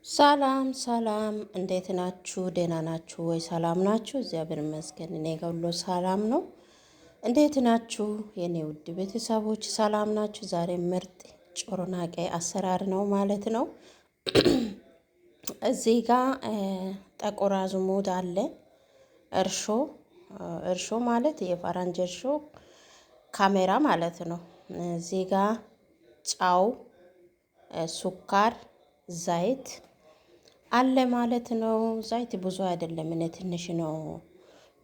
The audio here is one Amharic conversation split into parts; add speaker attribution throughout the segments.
Speaker 1: ሰላም ሰላም፣ እንዴት ናችሁ? ደህና ናችሁ ወይ? ሰላም ናችሁ? እግዚአብሔር ይመስገን እኔ ጋር ሁሉ ሰላም ነው። እንዴት ናችሁ የኔ ውድ ቤተሰቦች? ሰላም ናችሁ? ዛሬ ምርጥ ጮርናቄ አሰራር ነው ማለት ነው። እዚህ ጋር ጥቁር አዝሙድ አለ፣ እርሾ እርሾ ማለት የፈረንጅ እርሾ ካሜራ ማለት ነው። እዚህ ጋር ጫው፣ ሱካር፣ ዘይት አለ ማለት ነው። ዘይት ብዙ አይደለም፣ እኔ ትንሽ ነው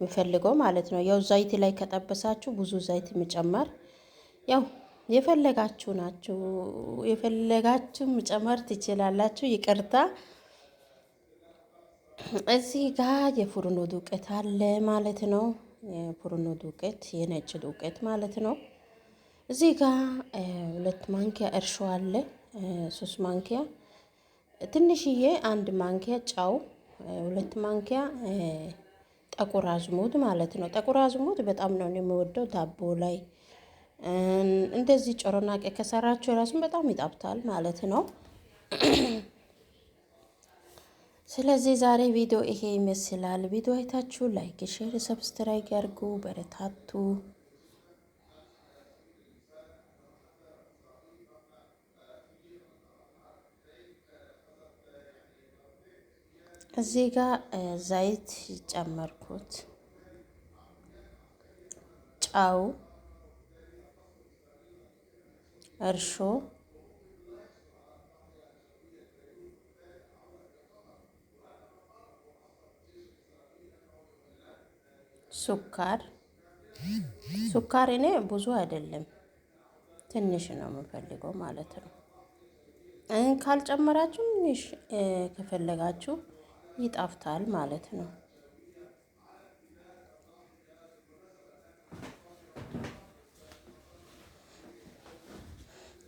Speaker 1: የሚፈልገው ማለት ነው። ያው ዘይት ላይ ከጠበሳችሁ ብዙ ዘይት መጨመር ያው የፈለጋችሁ ናችሁ፣ የፈለጋችሁ መጨመር ትችላላችሁ። ይቅርታ። እዚህ ጋር የፉርኖ ዱቄት አለ ማለት ነው። የፉርኖ ዱቄት የነጭ ዱቄት ማለት ነው። እዚህ ጋር 2 ማንኪያ እርሾ አለ፣ 3 ማንኪያ ትንሽዬ 1 ማንኪያ ጨው፣ 2 ማንኪያ ጥቁር አዝሙድ ማለት ነው። ጥቁር አዝሙድ በጣም ነው የሚወደው ዳቦ ላይ እንደዚህ ጮርናቄ ከሰራችሁ ራሱን በጣም ይጣፍጣል ማለት ነው። ስለዚህ ዛሬ ቪዲዮ ይሄ ይመስላል። ቪዲዮ አይታችሁ ላይክ፣ ሼር፣ ሰብስክራይብ ያርጉ፣ በረታቱ። እዚህ ጋር ዘይት ጨመርኩት፣ ጨው፣ እርሾ፣ ሱካር ሱካር እኔ ብዙ አይደለም ትንሽ ነው የምፈልገው ማለት ነው። ካልጨመራችሁ ትንሽ ከፈለጋችሁ ይጣፍታል ማለት ነው።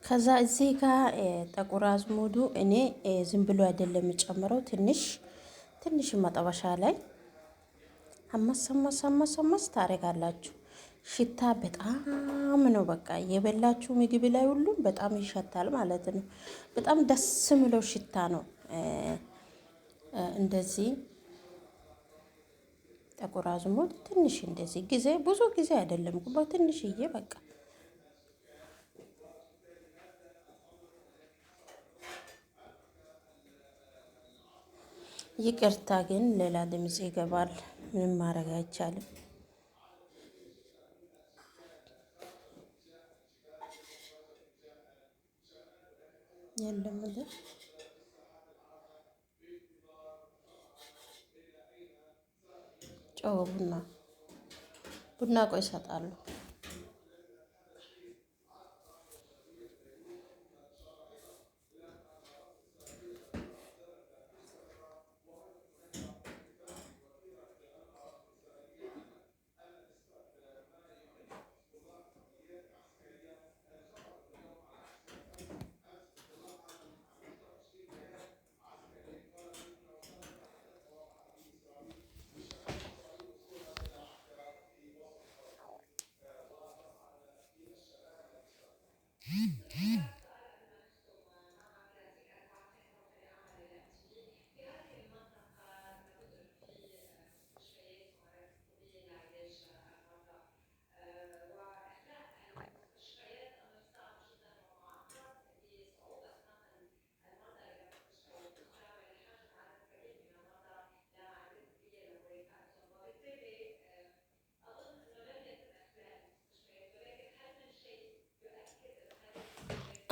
Speaker 1: ከዛ እዚህ ጋር ጥቁር አዝሙዱ እኔ ዝም ብሎ አይደለም የምጨምረው፣ ትንሽ ትንሽ መጠበሻ ላይ አመስ ታደርጋላችሁ። ሽታ በጣም ነው በቃ የበላችሁ ምግብ ላይ ሁሉም በጣም ይሸታል ማለት ነው። በጣም ደስ የሚለው ሽታ ነው። እንደዚህ ጥቁር አዝሙድ ትንሽ እንደዚህ ጊዜ ብዙ ጊዜ አይደለም በትንሽዬ በቃ ይቅርታ ግን ሌላ ድምጽ ይገባል። ምንም ማድረግ አይቻልም። የለም ጨው ቡና ቆይ እሰጣለሁ።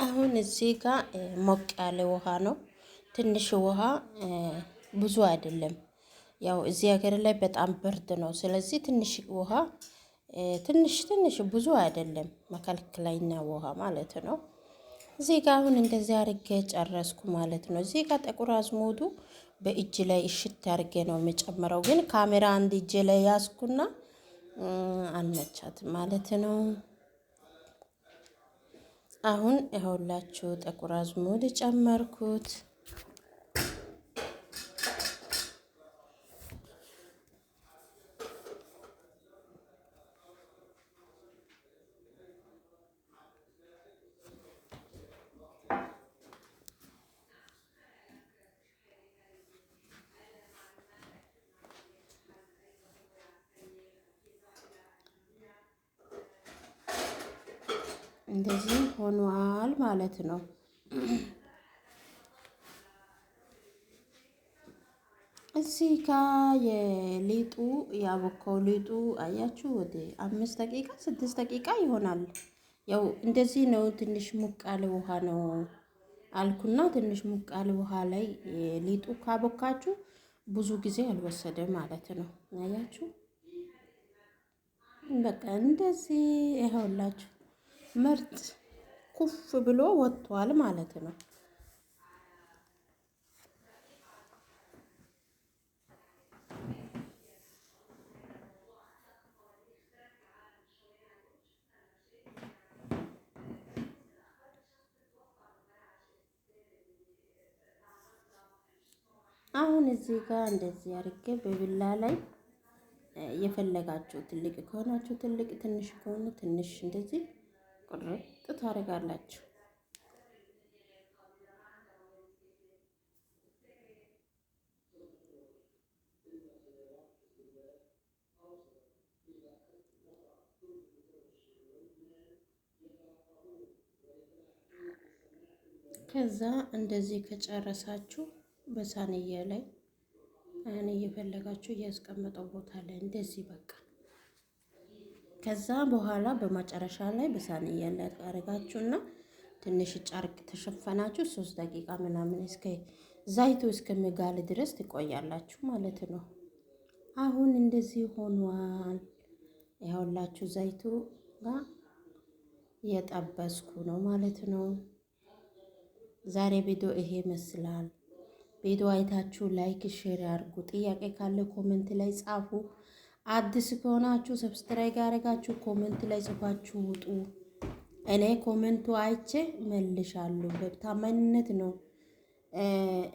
Speaker 1: አሁን እዚህ ጋር ሞቅ ያለ ውሃ ነው። ትንሽ ውሃ ብዙ አይደለም። ያው እዚህ ሀገር ላይ በጣም ብርድ ነው። ስለዚህ ትንሽ ውሃ ትንሽ ብዙ አይደለም፣ መካከለኛ ውሃ ማለት ነው። እዚህ ጋር አሁን እንደዚህ አርጌ ጨረስኩ ማለት ነው። እዚህ ጋር ጥቁር አዝሙዱ በእጅ ላይ እሽት አርጌ ነው የምጨምረው፣ ግን ካሜራ አንድ እጅ ላይ ያዝኩና አልመቻትም ማለት ነው። አሁን ይኸውላችሁ ጥቁር አዝሙድ ጨመርኩት። እንደዚህ ሆኗል ማለት ነው። እዚህ ጋ የሊጡ ያቦካው ሊጡ አያችሁ ወደ 5 ደቂቃ 6 ደቂቃ ይሆናል። ያው እንደዚህ ነው። ትንሽ ሙቅ ያለ ውሃ ነው አልኩና ትንሽ ሙቅ ያለ ውሃ ላይ ሊጡ ካቦካችሁ ብዙ ጊዜ አልወሰደ ማለት ነው። አያችሁ በቃ እንደዚህ ይኸውላችሁ ምርጥ ኩፍ ብሎ ወጥቷል ማለት ነው። አሁን እዚህ ጋር እንደዚህ አድርጌ በቢላ ላይ የፈለጋችሁ ትልቅ ከሆናችሁ ትልቅ፣ ትንሽ ከሆነ ትንሽ እንደዚህ ቁርጥ ታደርጋላችሁ። ከዛ እንደዚህ ከጨረሳችሁ በሳንያ ላይ እኔ እየፈለጋችሁ እያስቀመጠው ቦታ ላይ እንደዚህ በቃ። ከዛ በኋላ በመጨረሻ ላይ በሳንያ ላይ አረጋችሁና ትንሽ ጨርቅ ተሸፈናችሁ 3 ደቂቃ ምናምን እስከ ዘይቱ እስከሚጋል ድረስ ትቆያላችሁ ማለት ነው። አሁን እንደዚህ ሆኗል። ያውላችሁ ዘይቱ ጋር እየጠበስኩ ነው ማለት ነው። ዛሬ ቪዲዮ ይሄ ይመስላል። ቪዲዮ አይታችሁ ላይክ ሼር ያርጉ። ጥያቄ ካለ ኮሜንት ላይ ጻፉ። አዲስ ከሆናችሁ ሰብስክራይብ ያደረጋችሁ ኮሜንት ላይ ጽፋችሁ ውጡ። እኔ ኮሜንቱ አይቼ መልሻለሁ። በታማኝነት ነው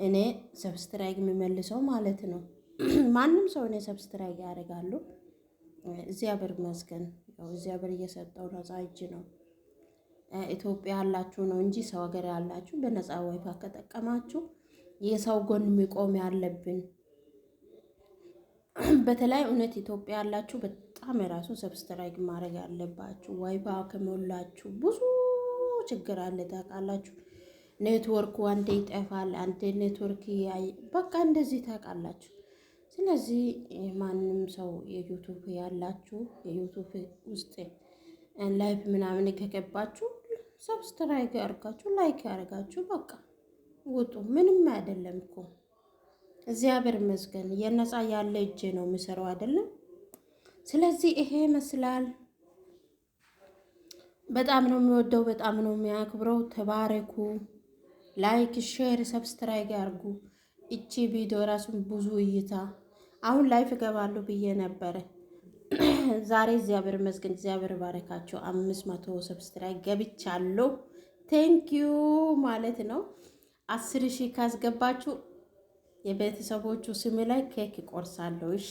Speaker 1: እኔ ሰብስክራይብ የሚመልሰው ማለት ነው። ማንም ሰው እኔ ሰብስክራይብ ያደርጋሉ። እግዚአብሔር ይመስገን። ያው እግዚአብሔር እየሰጠው ነፃ እጅ ነው። ኢትዮጵያ ያላችሁ ነው እንጂ ሰው ሀገር ያላችሁ በነፃ ዋይፋ ከጠቀማችሁ የሰው ጎን የሚቆም ያለብን። በተለይ እውነት ኢትዮጵያ ያላችሁ በጣም የራሱ ሰብስክራይብ ማድረግ ያለባችሁ። ዋይፋ ከሞላችሁ ብዙ ችግር አለ ታውቃላችሁ። ኔትወርኩ አንዴ ይጠፋል፣ አንዴ ኔትወርክ በቃ እንደዚህ ታውቃላችሁ። ስለዚህ ማንም ሰው የዩቱብ ያላችሁ የዩቱብ ውስጥ ላይፍ ምናምን ከገባችሁ ሰብስክራይብ ያርጋችሁ ላይክ ያርጋችሁ በቃ ውጡ። ምንም አይደለም እኮ እግዚአብሔር ይመስገን። የነፃ ያለ እጄ ነው የምሰራው አይደለም። ስለዚህ ይሄ ይመስላል። በጣም ነው የሚወደው፣ በጣም ነው የሚያክብረው። ተባረኩ። ላይክ ሼር ሰብስክራይብ ያርጉ። እቺ ቪዲዮ ራሱን ብዙ እይታ አሁን ላይፍ እገባለሁ ብዬ ነበረ ዛሬ እግዚአብሔር ይመስገን። እግዚአብሔር ባረካቸው 500 ሰብስክራይብ ገብቻለሁ። ቴንኪዩ ማለት ነው። 10,000 ካስገባችሁ የቤተሰቦቹ ስም ላይ ኬክ ቆርሳለሁ። እሺ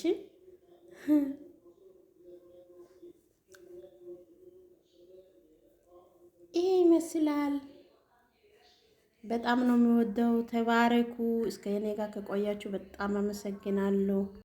Speaker 1: ይሄ ይመስላል። በጣም ነው የሚወደው። ተባረኩ። እስከ እኔ ጋር ከቆያችሁ በጣም አመሰግናለሁ።